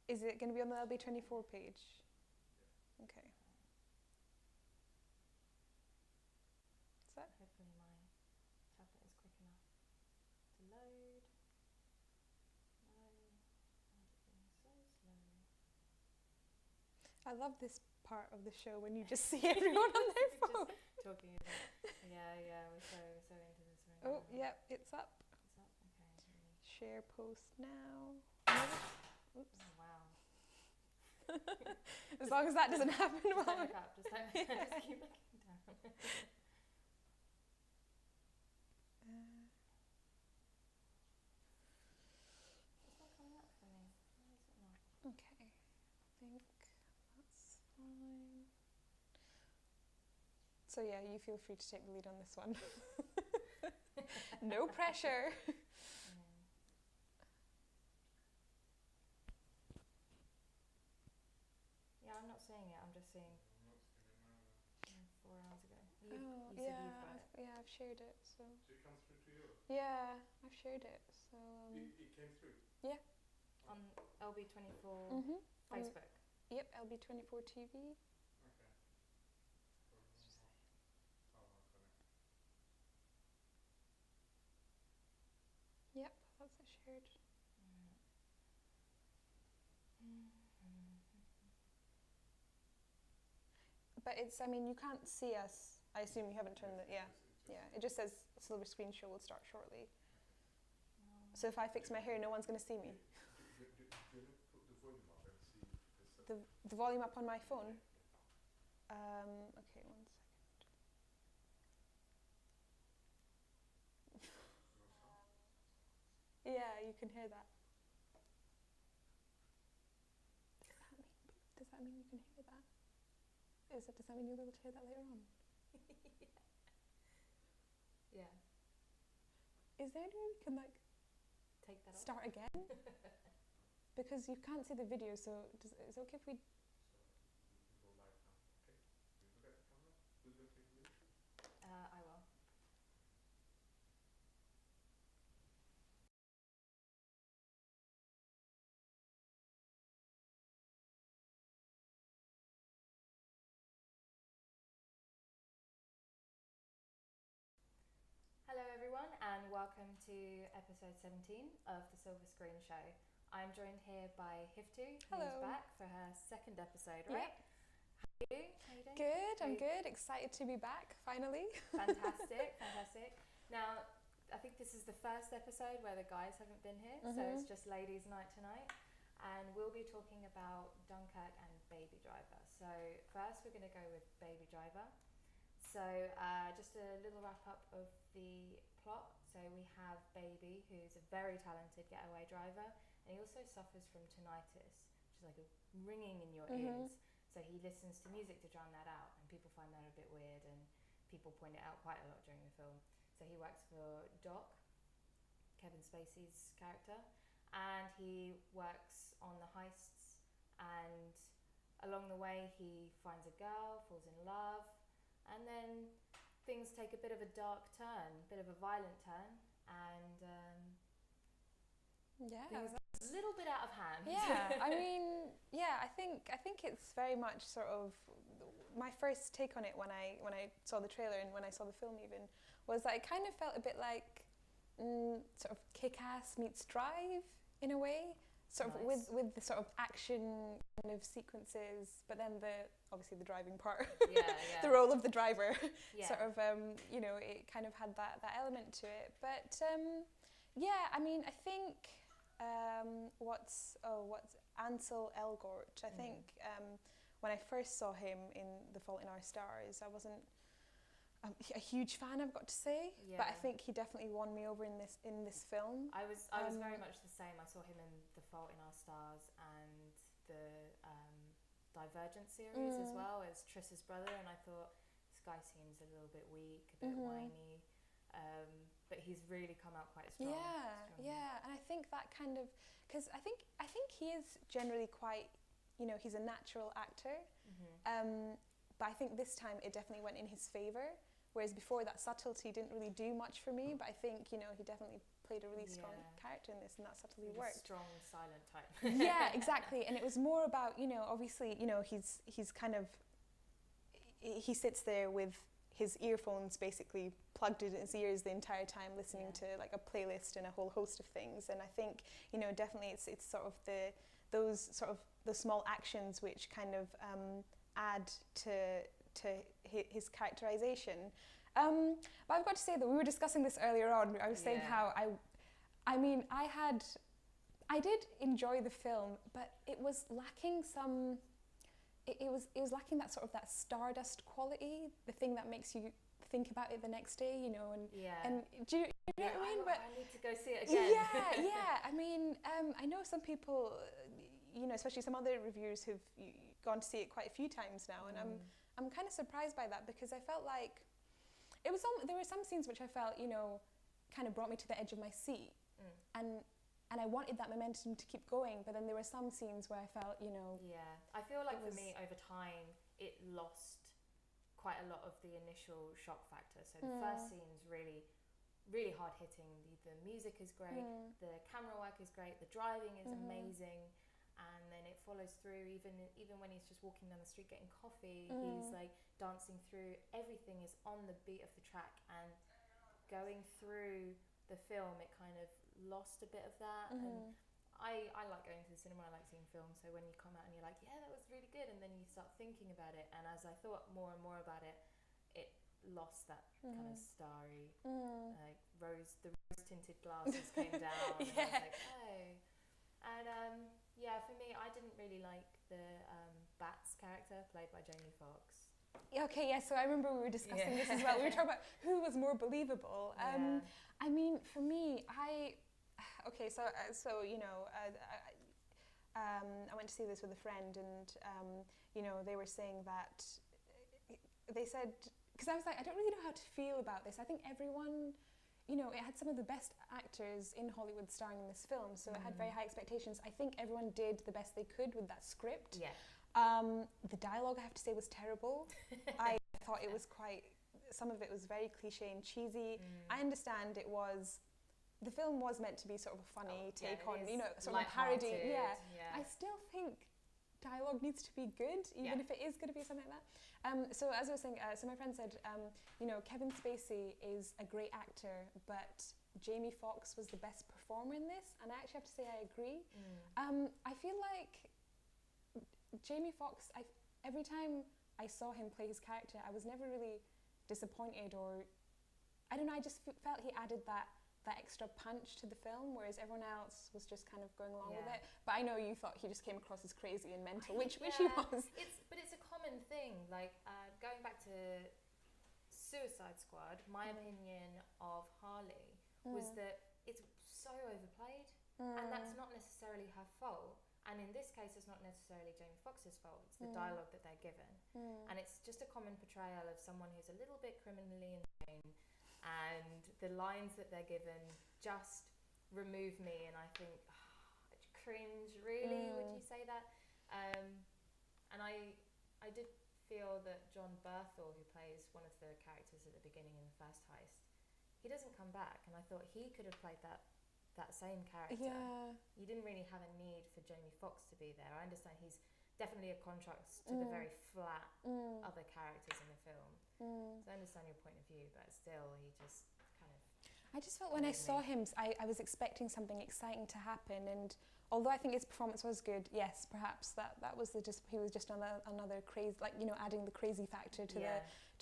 Is it going to be on the LB24 page? Okay. Is that? Hopefully my tablet is quick enough to load. No, why is it being so slow? I love this part of the show when you just see everyone on their phone. Just talking about, yeah, we're so into this right Oh, now. yep, it's up. It's up, okay. Really. Share post now. Oops. Oh, wow. As long as that doesn't happen Just while don't look up, just keep looking down. It's not coming up for me. Why is it not? Okay, I think that's fine. So yeah, you feel free to take the lead on this one. No pressure. Yeah, I'm not seeing it. I'm just seeing 4 hours ago. You said yeah, you've got it. yeah, I've shared it. So Did it come through to you? yeah, I've shared it. So It came through? yeah. On LB24 Mhm. Facebook. Yep, LB24tv. Okay. Oh, I've got it. Yep, that's it shared. But it's, I mean, you can't see us. I assume you haven't turned it. Yeah, yeah. It just says silver screen show will start shortly. So if I fix my hair, no one's going to see me. Do you put the volume up and see if The volume up on my phone. Okay, 1 second. Yeah, you can hear that. Does that mean you can hear that? Does that mean you'll be able to hear that later on? Yeah. Is there any way we can like Take that start again? Because you can't see the video, so is it okay if we? go live now. Okay. You look at the camera. Who's going to take the lead? I will. Hello everyone and welcome to episode 17 of the Silver Screen Show. I'm joined here by Hiftu, who's back for her second episode, right? Yep. How are you doing? Good, I'm good. Excited to be back, finally. Fantastic. Now, I think this is the first episode where the guys haven't been here, so it's just ladies' night tonight. And we'll be talking about Dunkirk and Babydriver. So first we're going to go with Babydriver. So just a little wrap up of the plot. So we have Baby, who's a very talented getaway driver, and he also suffers from tinnitus, which is like a ringing in your ears. So he listens to music to drown that out, and people find that a bit weird, and people point it out quite a lot during the film. So he works for Doc, Kevin Spacey's character, and he works on the heists, and along the way he finds a girl, falls in love, and then things take a bit of a dark turn, a bit of a violent turn, and things are a little bit out of hand. Yeah, I mean, yeah, I think it's very much sort of my first take on it when I saw the trailer and when I saw the film even was that it kind of felt a bit like sort of Kick-Ass meets Drive in a way. Sort of with the sort of action kind of sequences, but then obviously the driving part, the role of the driver, sort of it kind of had that element to it. But yeah, I mean, I think what's Ansel Elgort. I think when I first saw him in The Fault in Our Stars, I wasn't a huge fan, I've got to say, but I think he definitely won me over in this film. I was very much the same. I saw him in The Fault in Our Stars and the Divergent series as well as Triss's brother, and I thought this guy seems a little bit weak, a bit whiny, but he's really come out quite strong. Yeah, and I think that kind of, because I think he is generally quite, he's a natural actor, but I think this time it definitely went in his favour. Whereas before, that subtlety didn't really do much for me, but I think, he definitely played a really strong character in this, and that subtly worked. Strong, silent type. Yeah, exactly. And it was more about, obviously, he's kind of, he sits there with his earphones basically plugged in his ears the entire time, listening to like a playlist and a whole host of things. And I think, definitely it's sort of those small actions which kind of add to his characterization. But I've got to say that we were discussing this earlier on. I was saying how I did enjoy the film, but it was lacking some. It was lacking that sort of that stardust quality, the thing that makes you think about it the next day, and do you know what I mean? But I need to go see it again. Yeah. I mean, I know some people, especially some other reviewers who've gone to see it quite a few times now, and I'm kind of surprised by that, because I felt like there were some scenes which I felt, kind of brought me to the edge of my seat, and I wanted that momentum to keep going, but then there were some scenes where I felt, Yeah, I feel like for me, over time, it lost quite a lot of the initial shock factor. So the first scene's really, really hard-hitting. The music is great, the camera work is great, the driving is amazing, and then it follows through, even when he's just walking down the street getting coffee, he's like dancing through, everything is on the beat of the track, and going through the film, it kind of lost a bit of that. And I like going to the cinema, I like seeing films, so when you come out and you're like, yeah, that was really good, and then you start thinking about it, and as I thought more and more about it, it lost that kind of starry, like the rose-tinted glasses came down, and I was like, oh. And for me, I didn't really like the Bats character played by Jamie Foxx. Okay, so I remember we were discussing this as well. We were talking about who was more believable. I mean, for me, I went to see this with a friend, and they were saying that they said, because I was like, I don't really know how to feel about this. I think everyone, it had some of the best actors in Hollywood starring in this film, so it had very high expectations. I think everyone did the best they could with that script. Yeah. The dialogue, I have to say, was terrible. I thought it was some of it was very cliche and cheesy. I understand the film was meant to be sort of a funny take on, sort of a parody. Yeah. I still think dialogue needs to be good, even if it is going to be something like that. So as I was saying, so my friend said, Kevin Spacey is a great actor, but Jamie Foxx was the best performer in this, and I actually have to say I agree. I feel like Jamie Foxx, every time I saw him play his character, I was never really disappointed, or I don't know, I just felt he added that extra punch to the film, whereas everyone else was just kind of going along with it. But I know you thought he just came across as crazy and mental, which he was. But it's a common thing, like going back to Suicide Squad, my opinion of Harley was that it's so overplayed, and that's not necessarily her fault. And in this case, it's not necessarily Jamie Foxx's fault, it's the dialogue that they're given. And it's just a common portrayal of someone who's a little bit criminally insane, and the lines that they're given just remove me, and I think, cringe, really? Would you say that? And I did feel that John Berthel, who plays one of the characters at the beginning in the first heist, he doesn't come back, and I thought he could have played that same character. You didn't really have a need for Jamie Foxx to be there. I understand he's definitely a contrast to the very flat other characters in the film. So I understand your point of view, but still, he just kind of... I just felt when I saw him, I was expecting something exciting to happen, and although I think his performance was good, yes, perhaps that was he was just another crazy, like, adding the crazy factor to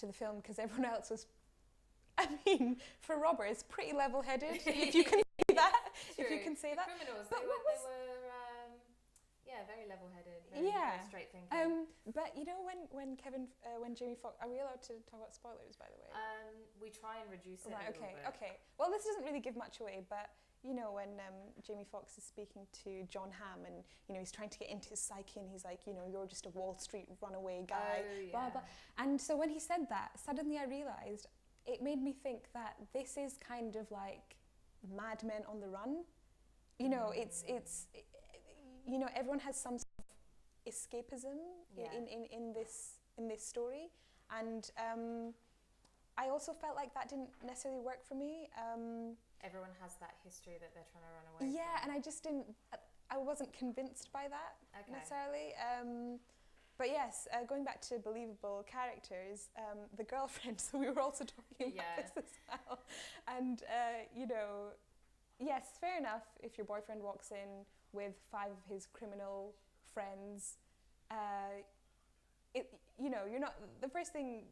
the film, because everyone else was, I mean, for Robert, it's pretty level-headed, if you can say that. True. If you can say that. The criminals, they were very level-headed, very straight thinking. But when Jamie Foxx, are we allowed to talk about spoilers, by the way? We try and reduce it a little bit. Okay. Well, this doesn't really give much away, but when Jamie Foxx is speaking to John Hamm, and he's trying to get into his psyche, and he's like, you're just a Wall Street runaway guy, blah blah. And so when he said that, suddenly I realised it made me think that this is kind of like Mad Men on the Run. It's everyone has some sort of escapism in this story, and I also felt like that didn't necessarily work for me. everyone has that history that they're trying to run away Yeah, from. and I wasn't convinced by that necessarily. But yes, going back to believable characters, the girlfriend, so we were also talking about this as well. And, you know, yes, fair enough if your boyfriend walks in with 5 of his criminal friends, you know, you're not, the first thing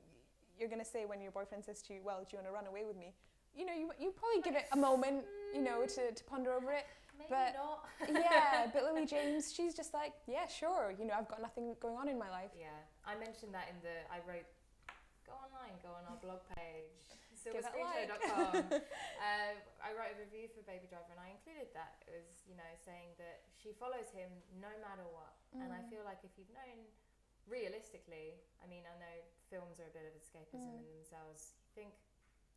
you're going to say when your boyfriend says to you, well, do you want to run away with me? You know, you probably give it a moment, you know, to ponder over it. Maybe but not. Yeah, but Lily James, she's just like, yeah, sure, you know, I've got nothing going on in my life. Yeah, I mentioned that I wrote, go online, go on our blog page, silverscreenshow.com. I wrote a review for Babydriver and I included that. It was, you know, saying that she follows him no matter what. And I feel like if you've known, realistically, I mean, I know films are a bit of escapism in themselves. You think,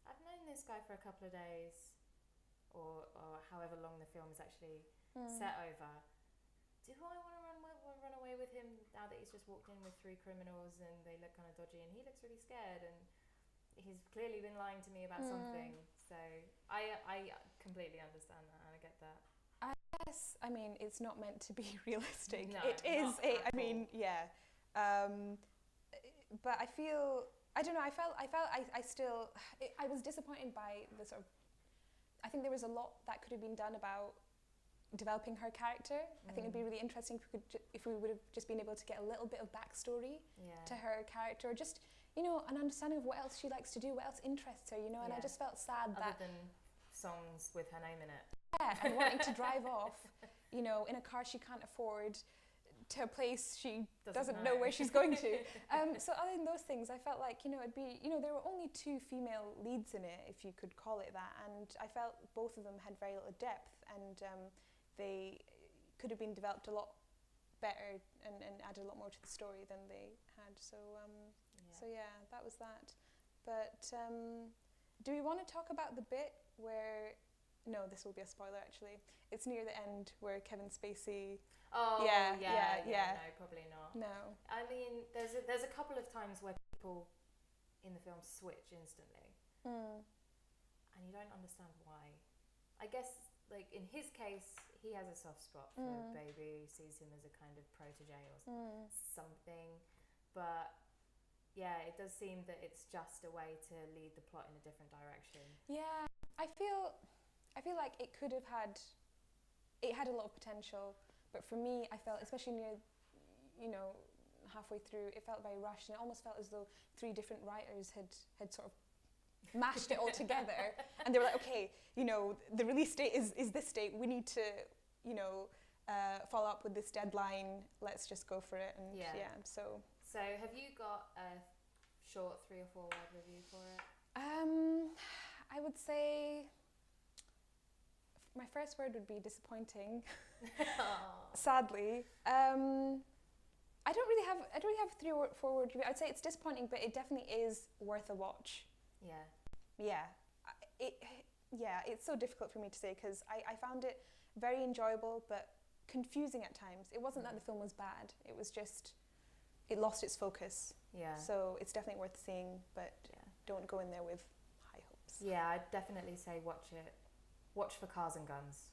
I've known this guy for a couple of days, or however long the film is actually set over. Do I want to run away with him now that he's just walked in with 3 criminals and they look kind of dodgy and he looks really scared and he's clearly been lying to me about something. So I completely understand that and I get that. Yes, I mean, it's not meant to be realistic. No, it is. I mean, yeah. But I feel, I don't know, I was disappointed by the sort of, I think there was a lot that could have been done about developing her character. I think it'd be really interesting if we would have just been able to get a little bit of backstory to her character, or just, you know, an understanding of what else she likes to do, what else interests her, you know. And I just felt sad other than songs with her name in it. Yeah, and wanting to drive off, you know, in a car she can't afford, to a place she doesn't know where she's going to. So other than those things, I felt like, you know, it'd be, you know, there were only 2 female leads in it, if you could call it that, and I felt both of them had very little depth, and they could have been developed a lot better and added a lot more to the story than they had. So yeah, that was that. But do we want to talk about the bit where, no, this will be a spoiler actually, it's near the end where Kevin Spacey... Oh, yeah. No, probably not. No. I mean, there's a couple of times where people in the film switch instantly. And you don't understand why. I guess, like, in his case, he has a soft spot for Baby, sees him as a kind of protege or something. But, yeah, it does seem that it's just a way to lead the plot in a different direction. Yeah, I feel like it could have had... It had a lot of potential. But for me, I felt, especially near, you know, halfway through, it felt very rushed, and it almost felt as though 3 different writers had sort of mashed it all together, and they were like, okay, you know, the release date is this date, we need to, you know, follow up with this deadline, let's just go for it, and so... So have you got a short 3 or 4 word review for it? I would say... My first word would be disappointing. Sadly, I don't really have 3 or 4 word review. I'd say it's disappointing, but it definitely is worth a watch. Yeah. It's so difficult for me to say because I found it very enjoyable, but confusing at times. It wasn't that the film was bad. It was just it lost its focus. Yeah. So it's definitely worth seeing, but don't go in there with high hopes. Yeah, I'd definitely say watch it. Watch for cars and guns.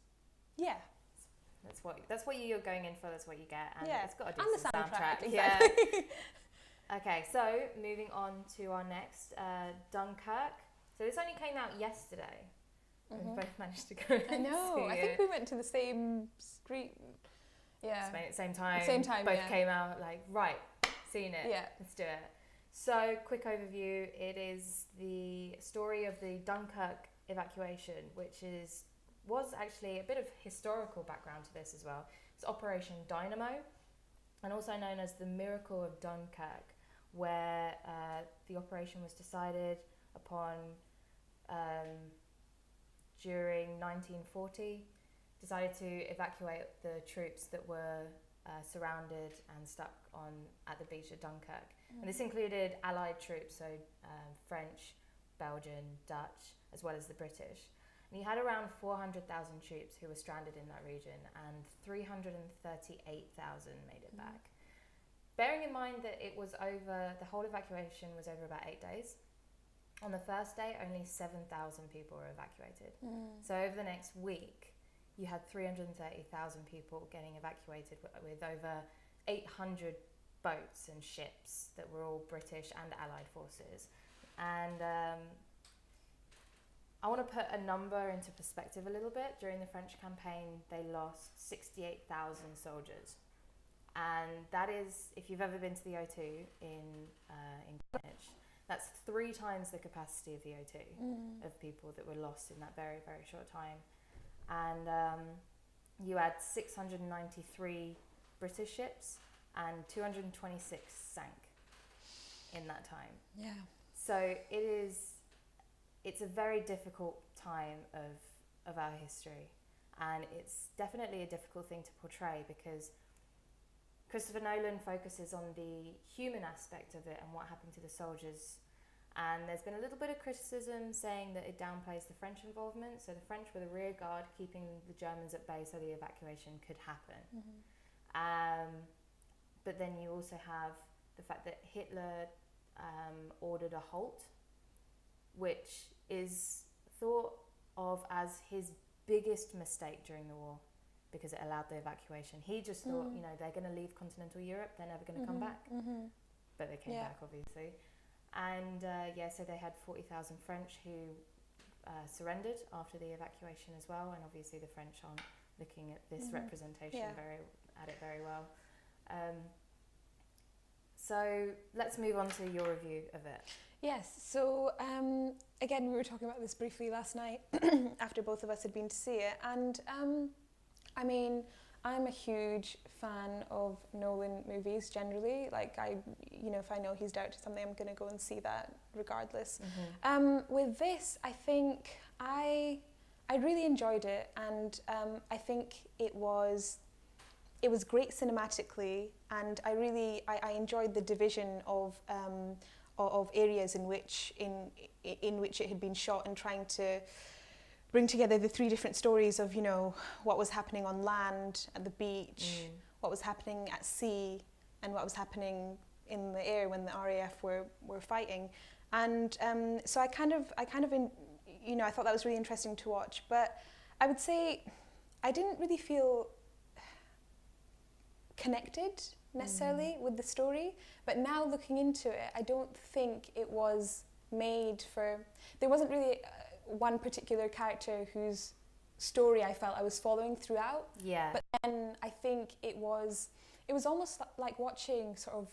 Yeah. That's what you're going in for, that's what you get. And it's got a decent and the soundtrack. Exactly. Yeah. Okay, so moving on to our next, Dunkirk. So this only came out yesterday. We both managed to go I know. I think we went to the same screen. Yeah. Same time. Both came out like, right, seen it. Yeah. Let's do it. So, quick overview. It is the story of the Dunkirk evacuation, which was actually a bit of historical background to this as well. It's Operation Dynamo, and also known as the Miracle of Dunkirk, where the operation was decided upon during 1940, decided to evacuate the troops that were surrounded and stuck at the beach of Dunkirk. And this included Allied troops, so French, Belgian, Dutch, as well as the British. And you had around 400,000 troops who were stranded in that region, and 338,000 made it back. Bearing in mind that the whole evacuation was over about 8 days, On the first day, only 7,000 people were evacuated. So over the next week, you had 330,000 people getting evacuated with over 800 boats and ships that were all British and Allied forces. And I want to put a number into perspective a little bit. During the French campaign, they lost 68,000 soldiers. And that is, if you've ever been to the O2 in Greenwich, that's 3 times the capacity of the O2 of people that were lost in that very, very short time. And you had 693 British ships and 226 sank in that time. Yeah. So it's a very difficult time of our history, and it's definitely a difficult thing to portray because Christopher Nolan focuses on the human aspect of it and what happened to the soldiers. And there's been a little bit of criticism saying that it downplays the French involvement. So the French were the rear guard, keeping the Germans at bay so the evacuation could happen. But then you also have the fact that Hitler ordered a halt, which is thought of as his biggest mistake during the war, because it allowed the evacuation. He just thought, you know, they're going to leave continental Europe, they're never going to come back. But they came back, obviously. And so they had 40,000 French who surrendered after the evacuation as well. And obviously the French aren't looking at this representation very well. So let's move on to your review of it. Yes, so again, we were talking about this briefly last night after both of us had been to see it. And I mean, I'm a huge fan of Nolan movies generally. Like, if I know he's directed something, I'm going to go and see that regardless. With this, I think I really enjoyed it, and I think it was great cinematically, and I enjoyed the division of areas in which it had been shot, and trying to bring together the 3 different stories of, you know, what was happening on land, at the beach, what was happening at sea, and what was happening in the air when the RAF were fighting. And so I thought that was really interesting to watch. But I would say I didn't really feel connected necessarily with the story. But now looking into it, I don't think it was made for... There wasn't really one particular character whose story I felt I was following throughout. Yeah. But then I think it was almost like watching sort of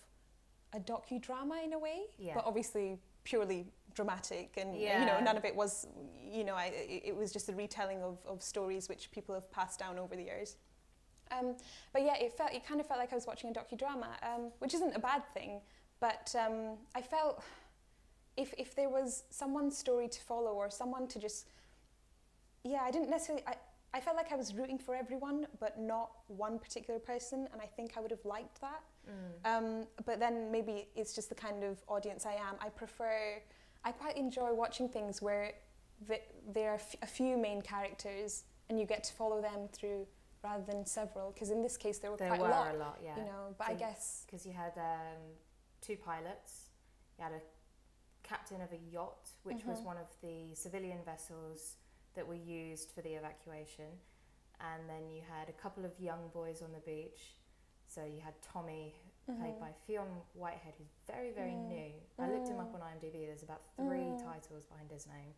a docudrama in a way. Yeah. But obviously purely dramatic, and you know, none of it was, you know, it was just a retelling of stories which people have passed down over the years. But yeah, it kind of felt like I was watching a docudrama, which isn't a bad thing, but I felt if there was someone's story to follow, or someone to just, I didn't necessarily, I felt like I was rooting for everyone, but not one particular person, and I think I would have liked that. But then maybe it's just the kind of audience I am. I quite enjoy watching things where there are a few main characters, and you get to follow them through rather than several, because in this case there were quite a lot, yeah. You know, but so I guess... Because you had 2 pilots, you had a captain of a yacht, which was one of the civilian vessels that were used for the evacuation, and then you had a couple of young boys on the beach. So you had Tommy, played by Fionn Whitehead, who's very, very new. I looked him up on IMDb, there's about 3 titles behind his name.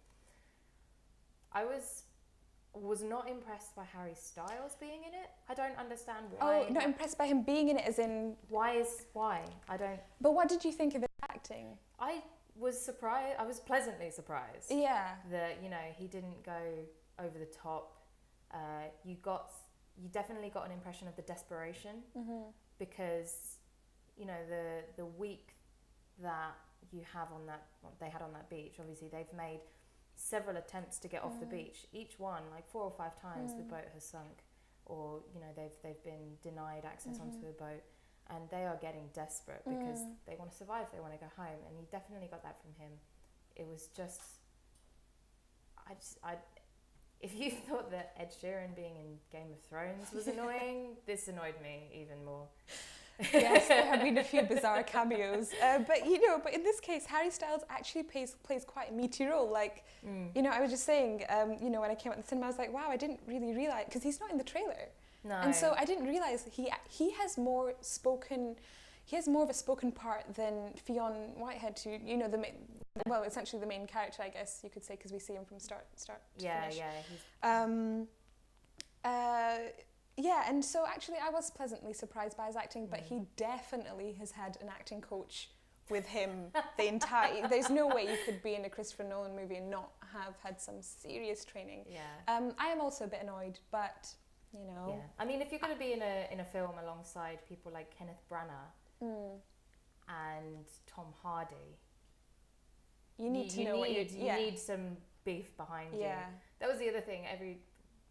I was not impressed by Harry Styles being in it. I don't understand why. Oh, not impressed by him being in it as in... Why? I don't... But what did you think of his acting? I was surprised. I was pleasantly surprised. Yeah. That, you know, he didn't go over the top. You definitely got an impression of the desperation, because, you know, the week that they had on that beach, obviously they've made several attempts to get off the beach. Each one, like 4 or 5 times, the boat has sunk, or, you know, they've been denied access onto the boat, and they are getting desperate because they want to survive, they want to go home, and you definitely got that from him. It was just, if you thought that Ed Sheeran being in Game of Thrones was annoying, this annoyed me even more. Yes, there have been a few bizarre cameos, but in this case, Harry Styles actually plays quite a meaty role. Like, I was just saying, when I came out of the cinema, I was like, wow, I didn't really realize, because he's not in the trailer, No. and so I didn't realize he has more of a spoken part than Fionn Whitehead, who essentially the main character, I guess you could say, because we see him from start to finish. And so actually I was pleasantly surprised by his acting, but he definitely has had an acting coach with him the entire... There's no way you could be in a Christopher Nolan movie and not have had some serious training. Yeah. I am also a bit annoyed, but, Yeah. I mean, if you're going to be in a film alongside people like Kenneth Branagh and Tom Hardy... You need to know what you need some beef behind you. That was the other thing.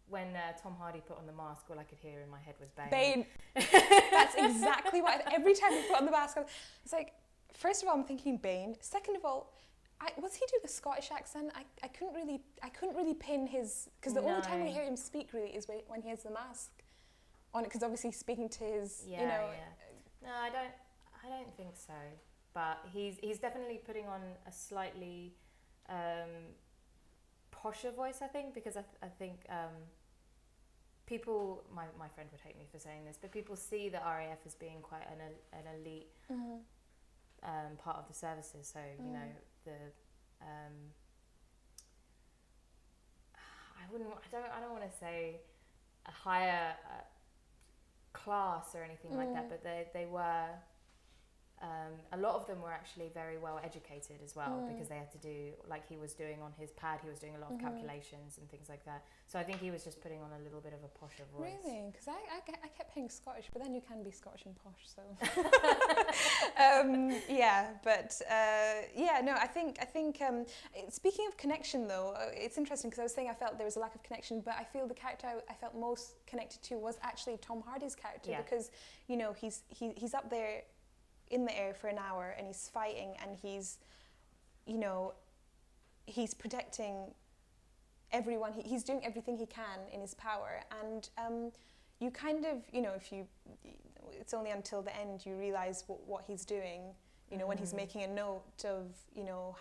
When Tom Hardy put on the mask, all I could hear in my head was Bane. Bane. That's exactly what. Every time he put on the mask, it's like, first of all, I'm thinking Bane. Second of all, was he doing a Scottish accent? I couldn't really pin his, because the only time we hear him speak really is when he has the mask on it, because obviously he's speaking to his, No, I don't think so. But he's definitely putting on a slightly posher voice, I think, because I think people, my friend would hate me for saying this, but people see the RAF as being quite an elite part of the services. So I don't want to say a higher class or anything like that, but they were. A lot of them were actually very well educated as well, because they had to do, like he was doing on his pad, he was doing a lot of calculations and things like that. So I think he was just putting on a little bit of a posher voice. Really? Because I kept hearing Scottish, but then you can be Scottish and posh, so... I think speaking of connection though, it's interesting because I was saying I felt there was a lack of connection, but I feel the character I felt most connected to was actually Tom Hardy's character, because, he's up there in the air for an hour and he's fighting and he's protecting everyone. He's doing everything he can in his power, and you kind of, it's only until the end you realise what he's doing, when he's making a note of,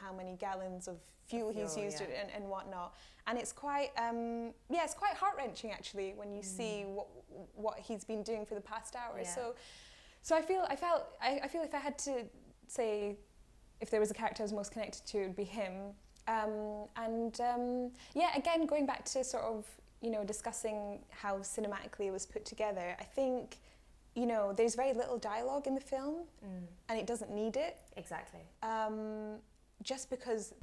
how many gallons of fuel he's used and whatnot. And it's quite, it's quite heart-wrenching actually when you see what he's been doing for the past hour. So I feel if I had to say if there was a character I was most connected to, it would be him. Again, going back to sort of, discussing how cinematically it was put together, I think, there's very little dialogue in the film and it doesn't need it. Exactly. Just because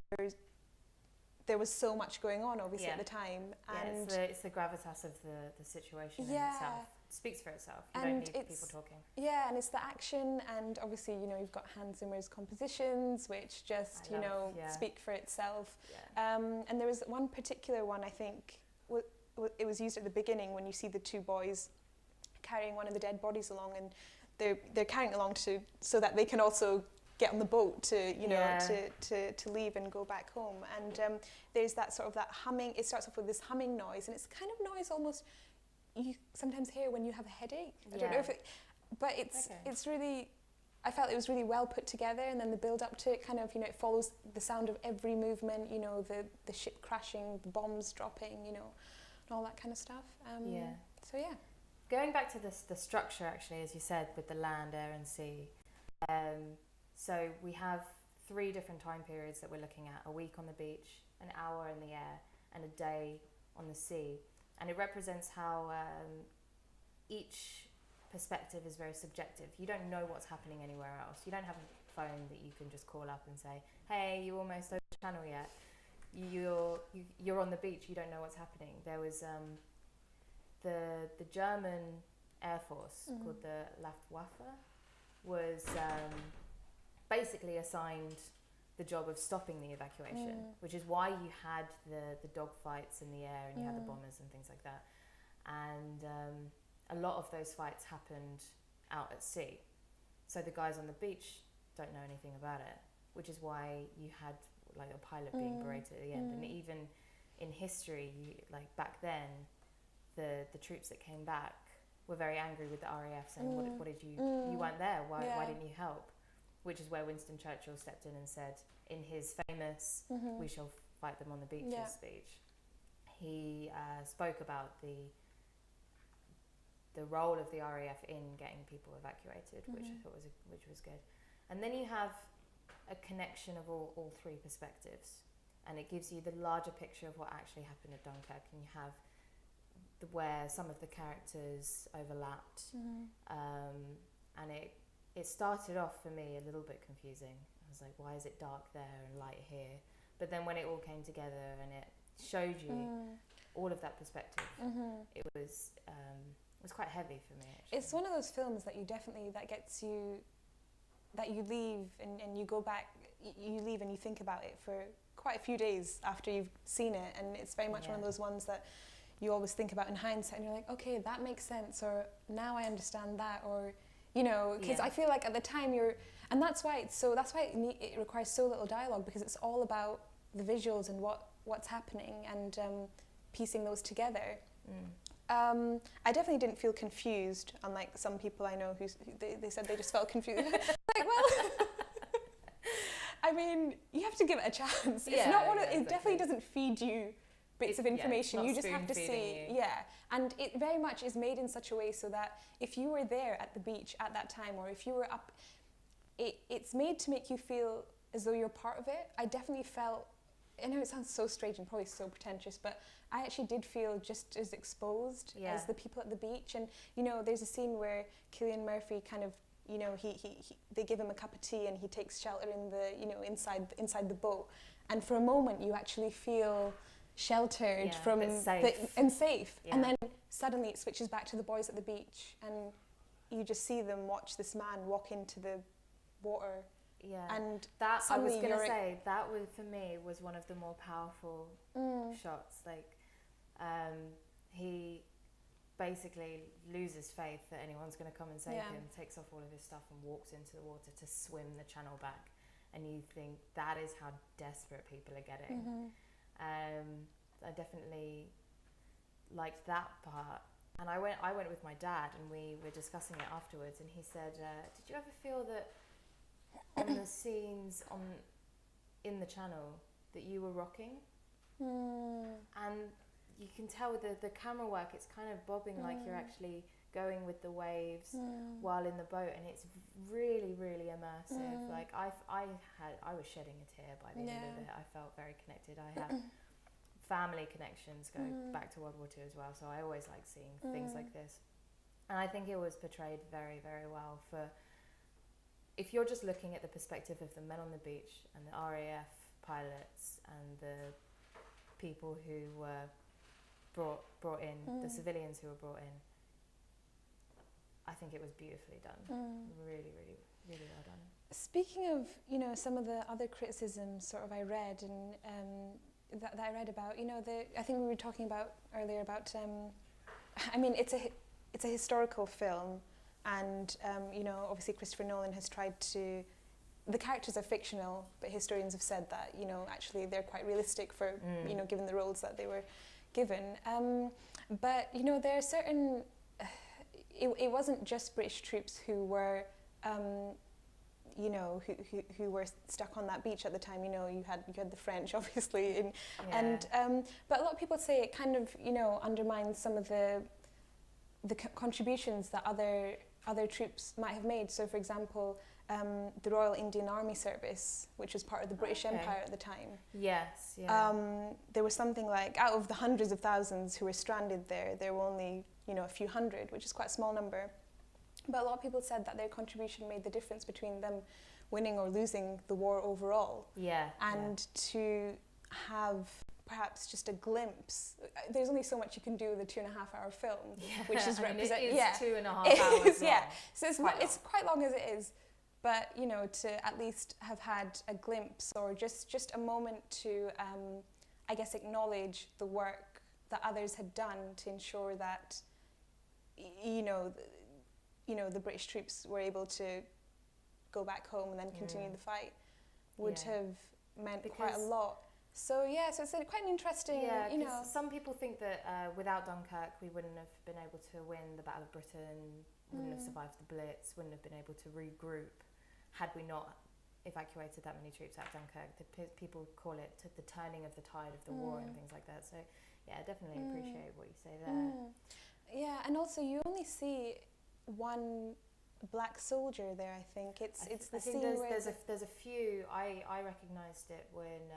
there was so much going on, obviously, at the time. And it's the gravitas of the situation in itself. It speaks for itself. You don't need people talking. Yeah, and it's the action, and obviously, you've got Hans Zimmer's compositions, which just, speak for itself. Yeah. And there was one particular one, I think, it was used at the beginning when you see the two boys carrying one of the dead bodies along, and they're carrying it along so that they can also get on the boat to leave and go back home. And there's that sort of that humming. It starts off with this humming noise, and it's the kind of noise almost you sometimes hear when you have a headache. I don't know if but it's really, I felt it was really well put together, and then the build up to it kind of, it follows the sound of every movement, the ship crashing, the bombs dropping, and all that kind of stuff. So yeah. Going back to the structure, actually, as you said, with the land, air and sea. So we have 3 different time periods that we're looking at: a week on the beach, an hour in the air, and a day on the sea. And it represents how each perspective is very subjective. You don't know what's happening anywhere else. You don't have a phone that you can just call up and say, hey, you almost over the channel yet? You're on the beach, you don't know what's happening. There was the German Air Force called the Luftwaffe was basically assigned the job of stopping the evacuation, which is why you had the dogfights in the air and you had the bombers and things like that. And a lot of those fights happened out at sea. So the guys on the beach don't know anything about it, which is why you had like a pilot being berated at the end. And even in history, like back then, the troops that came back were very angry with the RAF, saying, what did you, you weren't there, why didn't you help? Which is where Winston Churchill stepped in and said, in his famous "We shall fight them on the beaches" speech, he spoke about the role of the RAF in getting people evacuated, which I thought was good. And then you have a connection of all three perspectives, and it gives you the larger picture of what actually happened at Dunkirk, and you have where some of the characters overlapped, and it started off for me a little bit confusing. I was like, why is it dark there and light here? But then when it all came together and it showed you all of that perspective, it was quite heavy for me, actually. It's one of those films that you definitely, that gets you, that you leave and you go back, you leave and you think about it for quite a few days after you've seen it, and it's very much one of those ones that you always think about in hindsight, and you're like, okay, that makes sense, or now I understand that, or, you know, because I feel like at the time and that's why it requires so little dialogue, because it's all about the visuals and what's happening, and piecing those together. I definitely didn't feel confused, unlike some people I know who they said they just felt confused. Like, well, I mean, you have to give it a chance. It's not one of, it definitely doesn't feed you bits of information. You just have to see, and it very much is made in such a way so that if you were there at the beach at that time, or if you were up, it's made to make you feel as though you're part of it. I definitely felt, I know it sounds so strange and probably so pretentious, but I actually did feel just as exposed as the people at the beach. And, you know, there's a scene where Cillian Murphy kind of, you know, they give him a cup of tea and he takes shelter in the, you know, inside the boat. And for a moment you actually feel sheltered from and safe. And then suddenly it switches back to the boys at the beach, and you just see them watch this man walk into the water. And that, I was going to say, that was, for me, was one of the more powerful shots. Like, he basically loses faith that anyone's going to come and save him, takes off all of his stuff and walks into the water to swim the channel back. And you think that is how desperate people are getting. I definitely liked that part. And I went with my dad, and we were discussing it afterwards, and he said, did you ever feel that on the scenes in the channel that you were rocking? And you can tell the camera work, it's kind of bobbing like you're actually going with the waves while in the boat, and it's really, really immersive. Like I was shedding a tear by the end of it. I felt very connected. I have family connections go back to World War II as well, so I always like seeing things like this. And I think it was portrayed very, very well. For if you're just looking at the perspective of the men on the beach and the RAF pilots and the people who were brought in, the civilians who were brought in, I think it was beautifully done. Really, really, really well done. Speaking of, you know, some of the other criticisms sort of I read and that I read about, you know, I think we were talking about earlier about, I mean, it's a historical film, and you know, obviously Christopher Nolan has tried to, the characters are fictional, but historians have said that, you know, actually they're quite realistic for, you know, given the roles that they were given. But, you know, there are certain, it wasn't just British troops who were, you know, who were stuck on that beach at the time. You know, you had the French, obviously, and but a lot of people say it kind of, you know, undermines some of the contributions that other troops might have made. So, for example, the Royal Indian Army Service, which was part of the British Empire at the time. Yes, yeah. There was something like, out of the hundreds of thousands who were stranded there were only, you know, a few hundred, which is quite a small number. But a lot of people said that their contribution made the difference between them winning or losing the war overall. And to have perhaps just a glimpse. There's only so much you can do with a 2.5-hour film, which is represented. It is 2.5 hours long. So it's quite long as it is. But, you know, to at least have had a glimpse or just a moment to, I guess, acknowledge the work that others had done to ensure that, you know, the British troops were able to go back home and then continue the fight would have meant quite a lot. So yeah, so it's quite an interesting, Yeah, you 'cause know. some people think that without Dunkirk, we wouldn't have been able to win the Battle of Britain, wouldn't have survived the Blitz, wouldn't have been able to regroup had we not evacuated that many troops out of Dunkirk. People call it the turning of the tide of the war and things like that. So yeah, I definitely appreciate what you say there. Yeah, and also you only see one black soldier there. I think it's the scene where there's a few. I recognised it when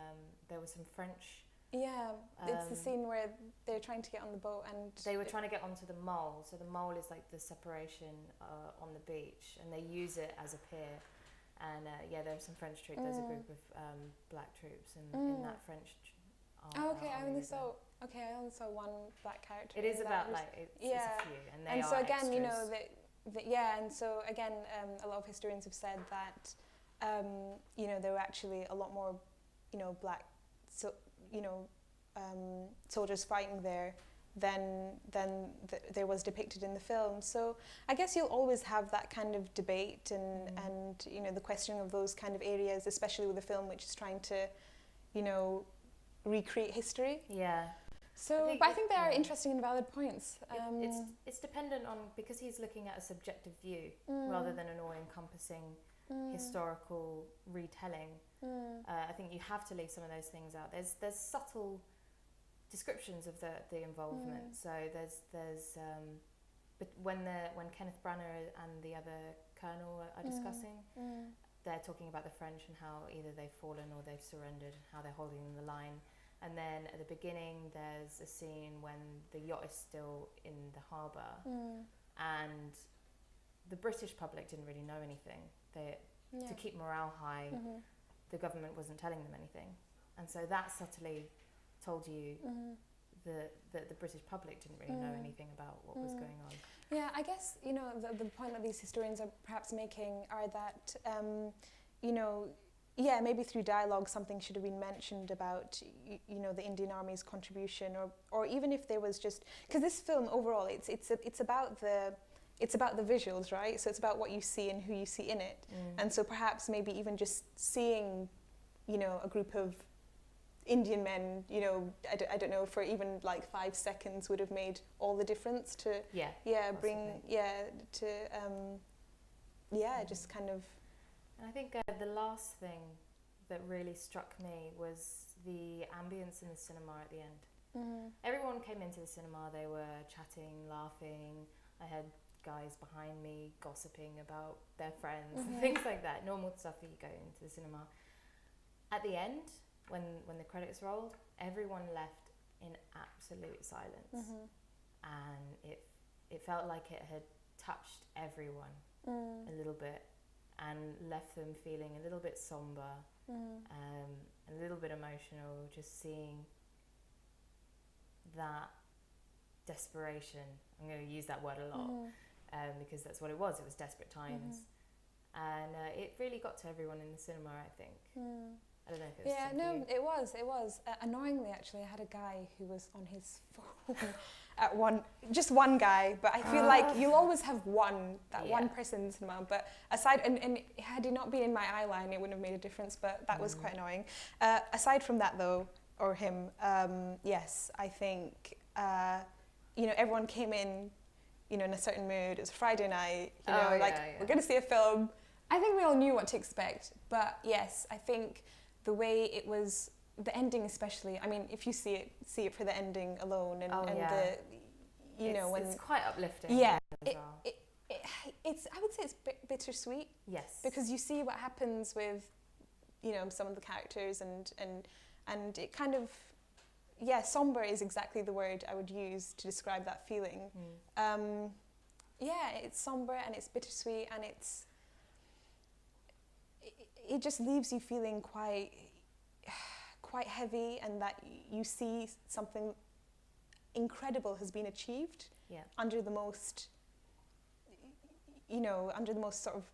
there was some French. Yeah, it's the scene where they're trying to get on the boat and they were trying to get onto the mole. So the mole is like the separation on the beach, and they use it as a pier. And yeah, there are some French troops. There's a group of black troops in that French. I only saw one black character. It is about it's a few, and they and are so again, extras. you know and so again, a lot of historians have said that you know, there were actually a lot more, you know, black soldiers fighting there than there was depicted in the film. So I guess you'll always have that kind of debate and you know, the questioning of those kind of areas, especially with a film which is trying to, you know, recreate history. Yeah. So, I think they are interesting and valid points. It's dependent on, because he's looking at a subjective view rather than an all-encompassing historical retelling. I think you have to leave some of those things out. There's subtle descriptions of the involvement. So but when Kenneth Branagh and the other colonel are discussing, they're talking about the French and how either they've fallen or they've surrendered, how they're holding the line. And then at the beginning, there's a scene when the yacht is still in the harbour, and the British public didn't really know anything. To keep morale high, the government wasn't telling them anything, and so that subtly told you that the British public didn't really know anything about what was going on. Yeah, I guess, you know, the point that these historians are perhaps making are that, you know, yeah, maybe through dialogue something should have been mentioned about, you know, the Indian Army's contribution, or even if there was just, because this film overall, it's about the visuals, right? So it's about what you see and who you see in it, and so perhaps maybe even just seeing, you know, a group of Indian men, you know, I don't know, for even like 5 seconds would have made all the difference to just kind of. And I think the last thing that really struck me was the ambience in the cinema at the end. Everyone came into the cinema, they were chatting, laughing. I had guys behind me gossiping about their friends and things like that, normal stuff that you go into the cinema. At the end, when the credits rolled, everyone left in absolute silence, and it felt like it had touched everyone a little bit and left them feeling a little bit somber, a little bit emotional, just seeing that desperation. I'm going to use that word a lot because that's what it was. It was desperate times, and it really got to everyone in the cinema, I think. I don't know if it was. Yeah, no, it was. Annoyingly, actually, I had a guy who was on his phone at just one guy, but I feel like you'll always have one person in the cinema. But aside, and had he not been in my eye line, it wouldn't have made a difference, but that was quite annoying. Aside from that, though, or him, yes, I think, you know, everyone came in, you know, in a certain mood. It was a Friday night, you know, we're going to see a film. I think we all knew what to expect, but yes, I think the way it was, the ending especially, I mean, if you see it for the ending alone, and the, you know, when... It's quite uplifting. Yeah, as well. It's, I would say it's bittersweet. Yes. Because you see what happens with, you know, some of the characters, and it kind of, yeah, somber is exactly the word I would use to describe that feeling. Yeah, it's somber and it's bittersweet, and it just leaves you feeling quite heavy, and that you see something incredible has been achieved under the most, you know, under the most sort of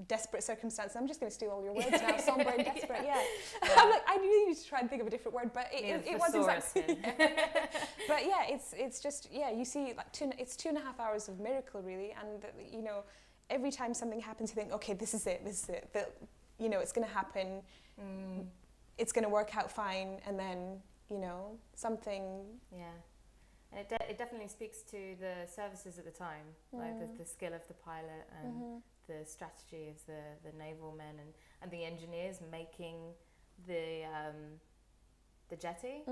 desperate circumstances. I'm just going to steal all your words now. Somber and desperate, I'm like, I really need to try and think of a different word, but it was exactly. But yeah, it's just, yeah, you see like it's 2.5 hours of miracle, really, and you know, every time something happens, you think, okay, this is it, you know, it's going to happen. it's going to work out fine, and then, you know, something... Yeah. And it definitely speaks to the services at the time, like the skill of the pilot and the strategy of the naval men and the engineers making the jetty.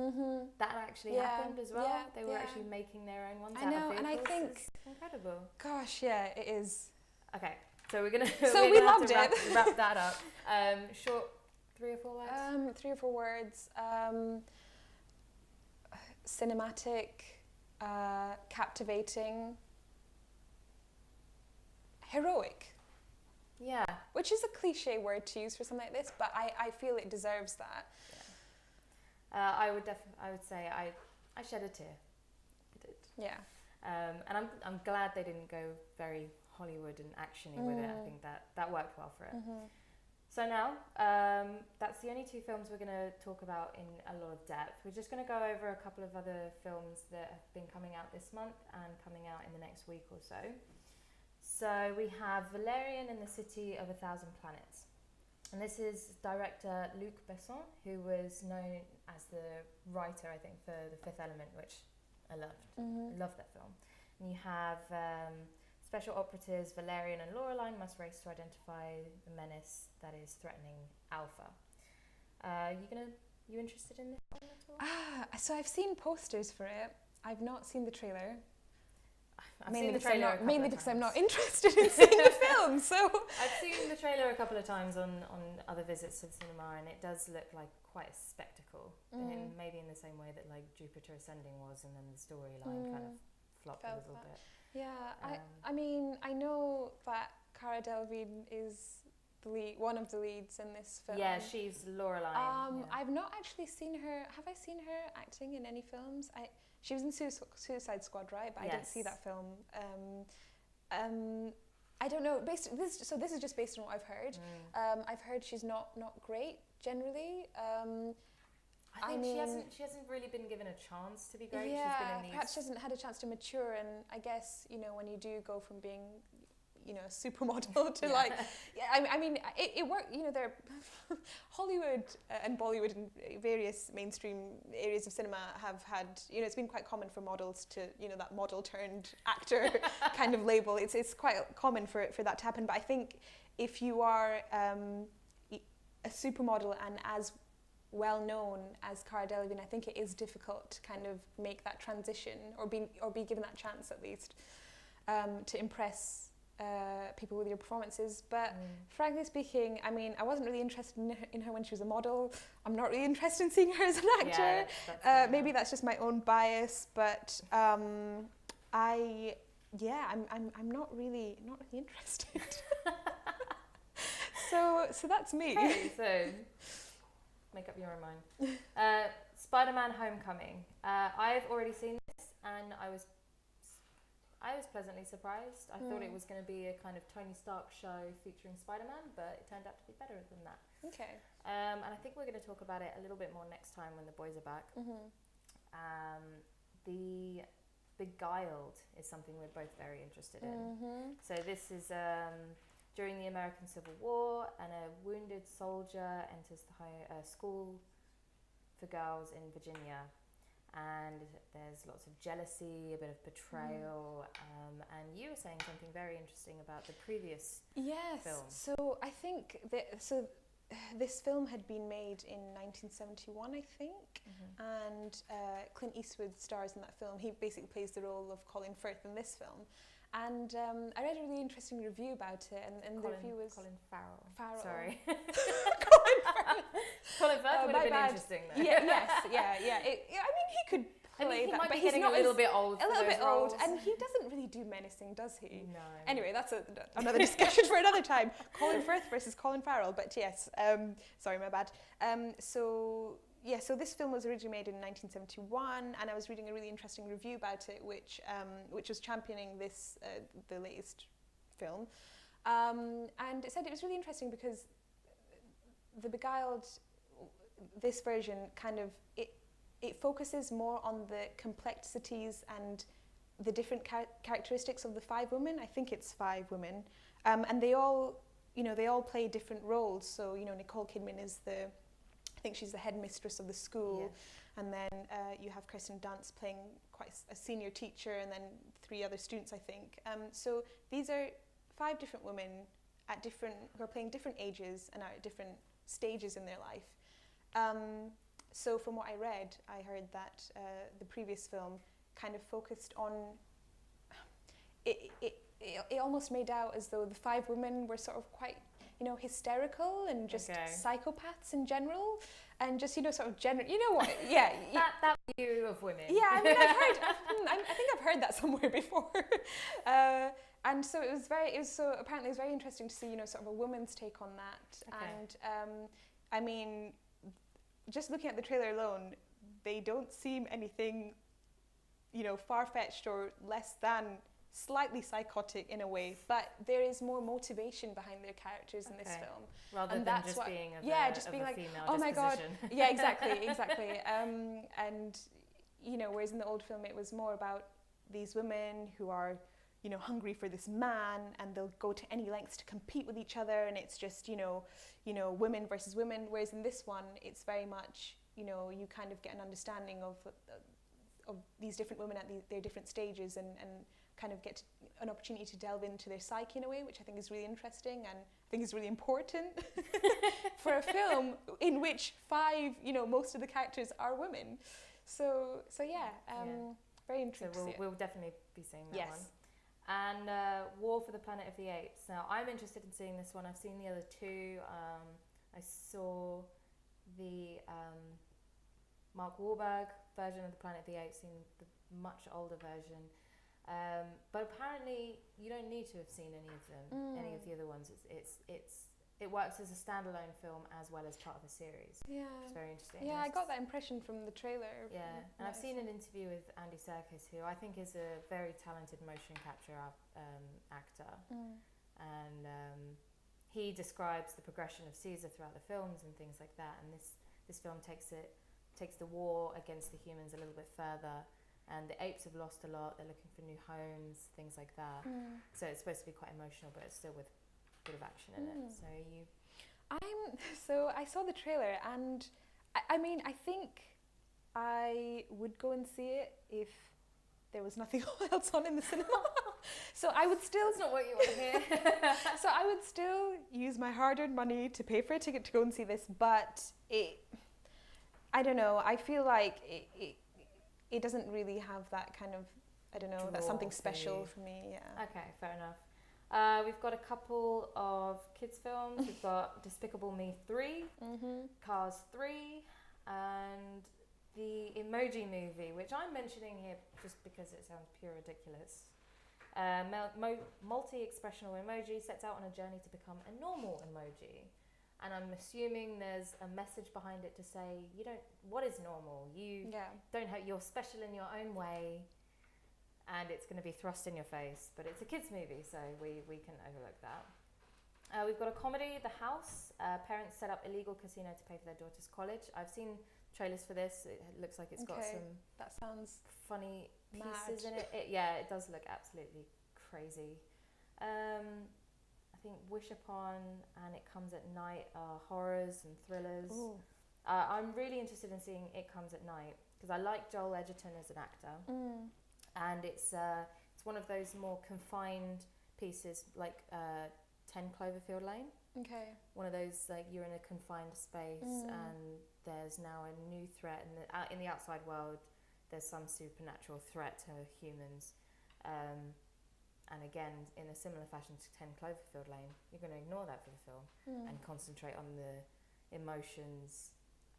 That actually happened as well. Yeah, they were actually making their own ones I out know, of and I vehicles. think... It's incredible. Gosh, yeah, it is. Okay, so we're gonna So we loved have to it. wrap that up. Short 3 or 4 words. 3 or 4 words. Cinematic, captivating, heroic. Yeah. Which is a cliche word to use for something like this, but I feel it deserves that. Yeah. I would say I shed a tear. I did. Yeah. And I'm glad they didn't go very Hollywood and actiony with it. I think that worked well for it. So now, that's the only 2 films we're going to talk about in a lot of depth. We're just going to go over a couple of other films that have been coming out this month and coming out in the next week or so. So we have Valerian in the City of 1,000 Planets. And this is director Luc Besson, who was known as the writer, I think, for The Fifth Element, which I loved. I love that film. And you have special operatives Valerian and Laureline must race to identify the menace that is threatening Alpha. You interested in this one at all? So I've seen posters for it. I've not seen the trailer. I've seen the trailer mainly because I'm not interested in seeing the film. So I've seen the trailer a couple of times on other visits to the cinema, and it does look like quite a spectacle. And maybe in the same way that like Jupiter Ascending was, and then the storyline kind of flopped a little bit. Yeah, I mean, I know that Cara Delevingne is one of the leads in this film. Yeah, she's Laureline. I've not actually seen her. Have I seen her acting in any films? She was in Suicide Squad, right? But I didn't see that film. I don't know. So this is just based on what I've heard. I've heard she's not great generally. I think she hasn't really been given a chance to be great. Yeah, she's been in these... perhaps she hasn't had a chance to mature, and I guess, you know, when you do go from being, you know, a supermodel to like, I mean, it worked, you know, they're Hollywood and Bollywood and various mainstream areas of cinema have had, you know, it's been quite common for models to, you know, that model turned actor kind of label. It's quite common for that to happen, but I think if you are a supermodel and as well known as Cara Delevingne, I think it is difficult to kind of make that transition or be given that chance at least to impress people with your performances. But frankly speaking, I mean, I wasn't really interested in her when she was a model. I'm not really interested in seeing her as an actor. Yeah, maybe that's just my own bias, but I'm not really interested. So that's me. Okay, so make up your own mind. Spider-Man: Homecoming. I've already seen this, and I was pleasantly surprised. I thought it was going to be a kind of Tony Stark show featuring Spider-Man, but it turned out to be better than that. Okay. And I think we're going to talk about it a little bit more next time when the boys are back. The Beguiled is something we're both very interested in. So this is during the American Civil War, and a wounded soldier enters the school for girls in Virginia. And there's lots of jealousy, a bit of betrayal, and you were saying something very interesting about the previous film. So I think this film had been made in 1971, I think, and Clint Eastwood stars in that film. He basically plays the role of Colin Firth in this film. And I read a really interesting review about it, and the review was... Colin Farrell. Sorry. Colin Farrell. Colin Firth would have been interesting, though. Yeah. I mean, he could play that, but he's not a little bit old. A little bit old, and he doesn't really do menacing, does he? No. Anyway, that's another discussion for another time. Colin Firth versus Colin Farrell, but yes. Sorry, my bad. So this film was originally made in 1971, and I was reading a really interesting review about it, which was championing this the latest film, and it said it was really interesting because The Beguiled, this version kind of it focuses more on the complexities and the different characteristics of the 5 women. I think it's 5 women, and they all play different roles. So Nicole Kidman is the think she's the headmistress of the school. Yeah. And then you have Kirsten Dunst playing quite a senior teacher, and then 3 other students, I think. So these are 5 different women who are playing different ages and are at different stages in their life. So from what I read, I heard that the previous film kind of focused on it almost made out as though the 5 women were sort of quite, hysterical and just psychopaths in general, and just, sort of general, what? Yeah. that view of women. Yeah, I mean, I think I've heard that somewhere before. And so apparently it was very interesting to see, sort of a woman's take on that. Okay. And I mean, just looking at the trailer alone, they don't seem anything, far-fetched or less than slightly psychotic in a way, but there is more motivation behind their characters in this film. Rather and than that's just being like, female oh my god, disposition. yeah, exactly. And whereas in the old film it was more about these women who are, hungry for this man, and they'll go to any lengths to compete with each other, and it's just, women versus women. Whereas in this one, it's very much, you kind of get an understanding of these different women at their different stages, and kind of get an opportunity to delve into their psyche in a way, which I think is really interesting and I think is really important for a film in which 5, most of the characters are women. So very intrigued. So to see we'll definitely be seeing that yes. one. And War for the Planet of the Apes. Now, I'm interested in seeing this one. I've seen the other 2. I saw the Mark Wahlberg version of the Planet of the Apes, seen the much older version. But apparently, you don't need to have seen any of them, any of the other ones. It works as a standalone film as well as part of a series. Yeah. It's very interesting. Yeah, I got that impression from the trailer. Yeah, and I've seen an interview with Andy Serkis, who I think is a very talented motion capture actor. And he describes the progression of Caesar throughout the films and things like that. And this film takes the war against the humans a little bit further. And the apes have lost a lot. They're looking for new homes, things like that. So it's supposed to be quite emotional, but it's still with a bit of action in it. So I saw the trailer, and I mean, I think I would go and see it if there was nothing else on in the cinema. So I would still... That's not what you want to hear. So I would still use my hard-earned money to pay for a ticket to go and see this, but I don't know, I feel like it doesn't really have that kind of, I don't know, that's something special for me, yeah. Okay, fair enough. We've got a couple of kids' films. We've got Despicable Me 3, Cars 3, and the Emoji Movie, which I'm mentioning here just because it sounds pure ridiculous. Multi-expressional emoji sets out on a journey to become a normal emoji. And I'm assuming there's a message behind it to say, what is normal? You're special in your own way, and it's going to be thrust in your face. But it's a kids' movie, so we can overlook that. We've got a comedy, The House. Parents set up illegal casino to pay for their daughter's college. I've seen trailers for this. It looks like it's got some that sounds funny pieces mad. in it. It does look absolutely crazy. I think Wish Upon and It Comes at Night are horrors and thrillers. I'm really interested in seeing It Comes at Night because I like Joel Edgerton as an actor, and it's one of those more confined pieces like 10 Cloverfield Lane. Okay. One of those, like, you're in a confined space and there's now a new threat, and in the outside world there's some supernatural threat to humans. And again, in a similar fashion to 10 Cloverfield Lane, you're going to ignore that for the film and concentrate on the emotions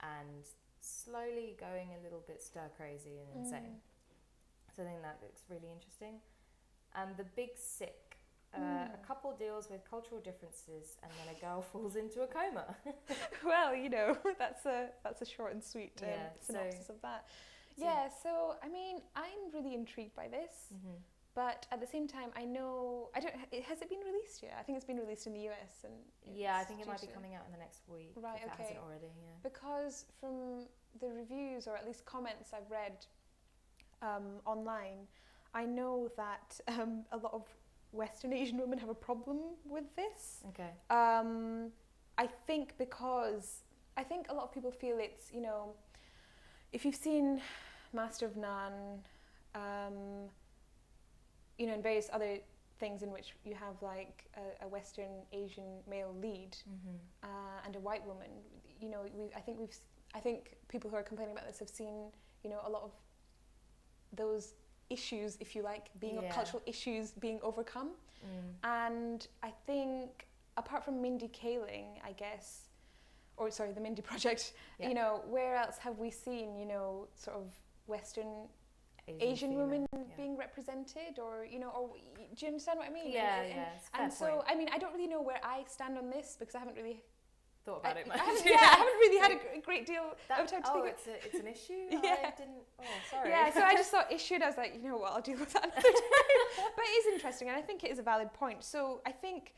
and slowly going a little bit stir crazy and insane. So I think that looks really interesting. And The Big Sick. A couple deals with cultural differences and then a girl falls into a coma. Well, that's a short and sweet synopsis of that. So I mean, I'm really intrigued by this. But at the same time, has it been released yet? I think it's been released in the US. And I think it might be coming out in the next week. Right, if it okay. hasn't already, yeah. Because from the reviews, or at least comments I've read online, I know that a lot of Western Asian women have a problem with this. Okay. I think because I think a lot of people feel it's, you know, if you've seen Master of None, you know, and various other things in which you have like a Western Asian male lead and a white woman, you know, I think people who are complaining about this have seen, you know, a lot of those issues, if you like, being cultural issues being overcome. And I think apart from Mindy Kaling, I guess, or sorry, the Mindy Project, you know, where else have we seen, you know, sort of Western Asian women being represented, or, you know, or do you understand what I mean? And so, I mean, I don't really know where I stand on this because I haven't really thought about it much. I haven't really had a great deal of time to think. It's an issue? I didn't, sorry. Yeah, so I just thought issue, and I was like, you know what, I'll deal with that another time. But it is interesting, and I think it is a valid point. So I think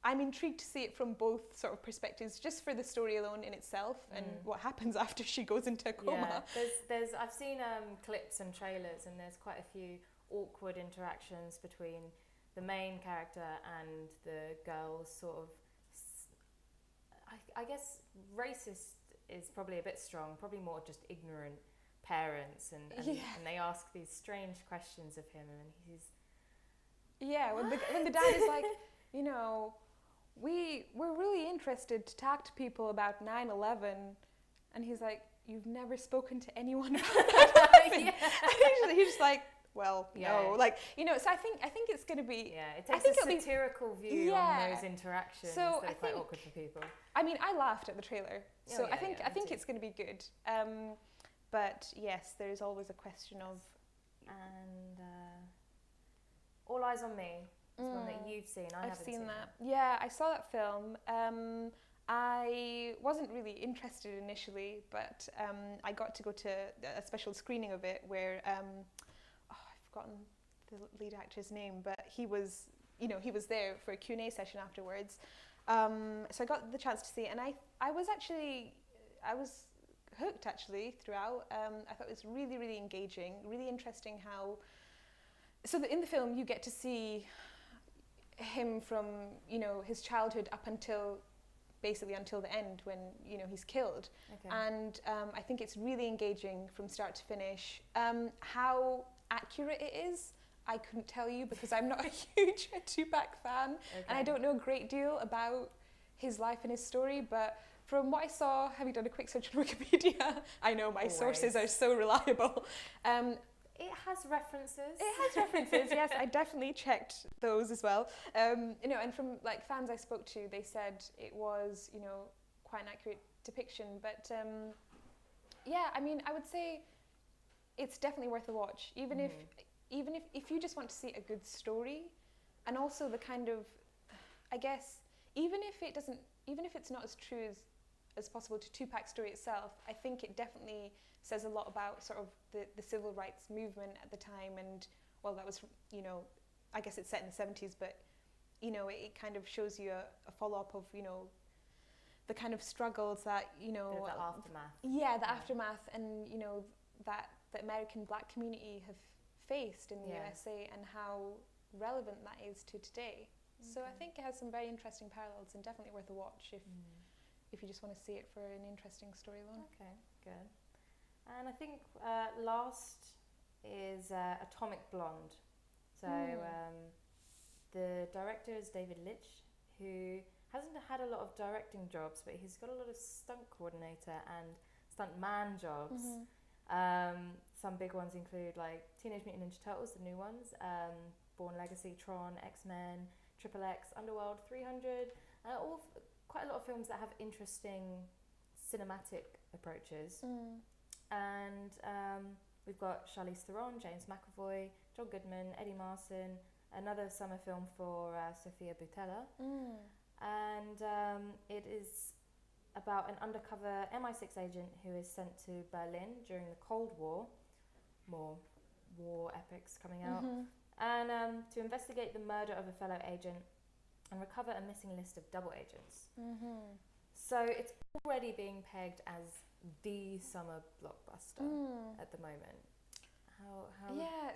I'm intrigued to see it from both sort of perspectives, just for the story alone in itself and what happens after she goes into a coma. There's I've seen clips and trailers, and there's quite a few awkward interactions between the main character and the girls, sort of, I guess racist is probably a bit strong, probably more just ignorant parents, and they ask these strange questions of him, and he's... Yeah, when the dad is like, you know, we're really interested to talk to people about 9/11, and he's like, you've never spoken to anyone about 9/11? And he's just like, well, no, like, you know, so I think it's going to be... Yeah, it takes a satirical view on those interactions that are quite awkward for people. I mean, I laughed at the trailer, so I think it's going to be good. But yes, there is always a question of... And All Eyes on Me is one that you've seen. I've seen that. Yeah, I saw that film. I wasn't really interested initially, but I got to go to a special screening of it where... forgotten the lead actor's name, but he was there for a Q&A session afterwards. So I got the chance to see it, and I was hooked actually throughout. I thought it was really, really engaging, really interesting how... So in the film you get to see him from, you know, his childhood up until the end when, you know, he's killed. Okay. And I think it's really engaging from start to finish. How accurate it is, I couldn't tell you because I'm not a huge Tupac fan, and I don't know a great deal about his life and his story, but from what I saw, having done a quick search on Wikipedia, I know my sources are so reliable. It has references. Yes, I definitely checked those as well. You know, and from like fans I spoke to, they said it was, you know, quite an accurate depiction, but yeah, I mean, I would say it's definitely worth a watch, even if you just want to see a good story, and also the kind of, I guess, even if it's not as true as possible to Tupac's story itself, I think it definitely says a lot about sort of the civil rights movement at the time, and well, that was, you know, I guess it's set in the 70s, but you know, it kind of shows you a follow-up of, you know, the kind of struggles that, you know, the aftermath. Yeah, the aftermath, and you know, that the American black community have faced in the USA, and how relevant that is to today. So I think it has some very interesting parallels, and definitely worth a watch if you just want to see it for an interesting story alone. Okay, good. And I think last is Atomic Blonde. So the director is David Litch, who hasn't had a lot of directing jobs, but he's got a lot of stunt coordinator and stunt man jobs. Some big ones include like Teenage Mutant Ninja Turtles, the new ones, Born Legacy, Tron, X-Men, Triple X, Underworld, 300, quite a lot of films that have interesting cinematic approaches. And we've got Charlize Theron, James McAvoy, John Goodman, Eddie Marsan, another summer film for Sofia Boutella. And it is about an undercover MI6 agent who is sent to Berlin during the Cold War. More war epics coming out. And to investigate the murder of a fellow agent and recover a missing list of double agents. So it's already being pegged as the summer blockbuster at the moment.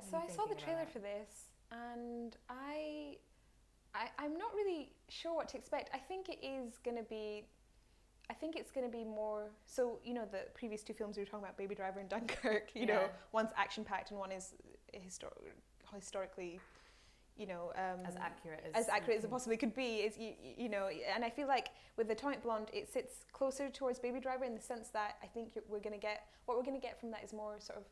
So I saw the trailer for this, and I'm not really sure what to expect. I think it is going to be I think it's going to be more. So you know, the previous two films we were talking about, Babydriver and Dunkirk. You know, one's action packed and one is historically, you know, as accurate as it possibly could be. Is you know, and I feel like with Atomic Blonde, it sits closer towards Babydriver in the sense that I think we're going to get from that is more sort of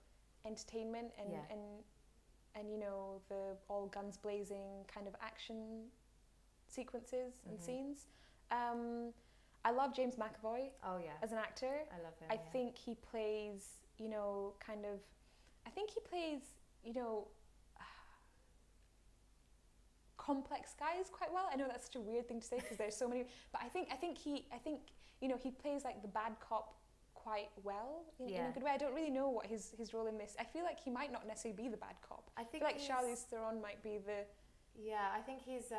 entertainment and you know, the all guns blazing kind of action sequences and scenes. I love James McAvoy. Oh yeah. As an actor, I love him. I think he plays, you know, kind of. I think he plays, you know, complex guys quite well. I know that's such a weird thing to say because there's so many, but I think you know, he plays like the bad cop quite well in a good way. I don't really know what his role in this. I feel like he might not necessarily be the bad cop. I feel like Charlize Theron might be the. Yeah, I think he's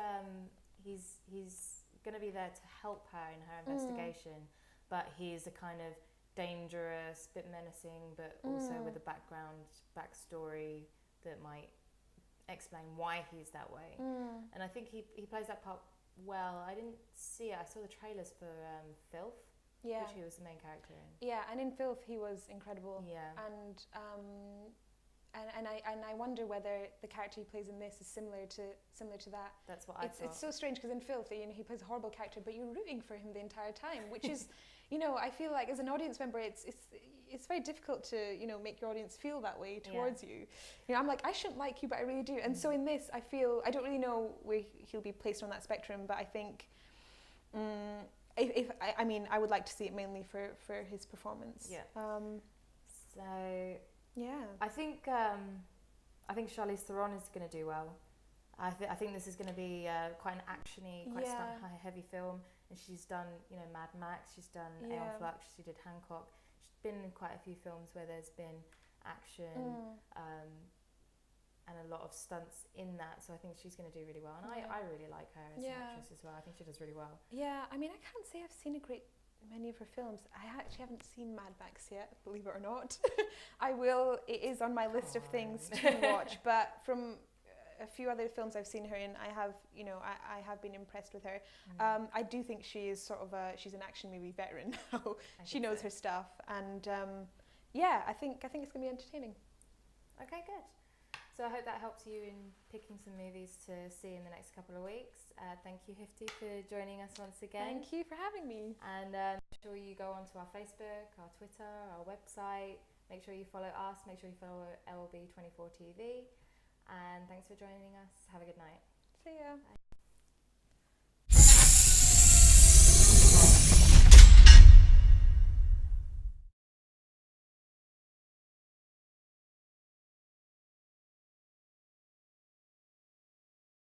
going to be there to help her in her investigation, but he's a kind of dangerous, bit menacing, but also with a backstory that might explain why he's that way. And I think he plays that part well. I didn't see it. I saw the trailers for Filth, which he was the main character in. Yeah, and in Filth he was incredible. Yeah. And I wonder whether the character he plays in this is similar to that. That's what I thought. It's so strange because in Filth, you know, he plays a horrible character, but you're rooting for him the entire time, which is, you know, I feel like as an audience member, it's very difficult to, you know, make your audience feel that way towards you. You know, I'm like, I shouldn't like you, but I really do. And so in this, I don't really know where he'll be placed on that spectrum, but I think, I would like to see it mainly for his performance. Yeah. So. Yeah. I think Charlize Theron is going to do well. I think this is going to be quite an actiony, quite heavy film. And she's done, you know, Mad Max. She's done Aeon Flux. She did Hancock. She's been in quite a few films where there's been action and a lot of stunts in that. So I think she's going to do really well. And I really like her as an actress as well. I think she does really well. Yeah. I mean, I can't say I've seen many of her films. I actually haven't seen Mad Max yet, believe it or not. I will. It is on my list of things to watch. But from a few other films I've seen her in, I have been impressed with her. I do think she is sort of she's an action movie veteran now. She knows her stuff, and I think it's gonna be entertaining. Okay, good. So I hope that helps you in picking some movies to see in the next couple of weeks. Thank you, Hiftu, for joining us once again. Thank you for having me. And make sure you go onto our Facebook, our Twitter, our website. Make sure you follow us. Make sure you follow LB24tv. And thanks for joining us. Have a good night. See ya. Bye.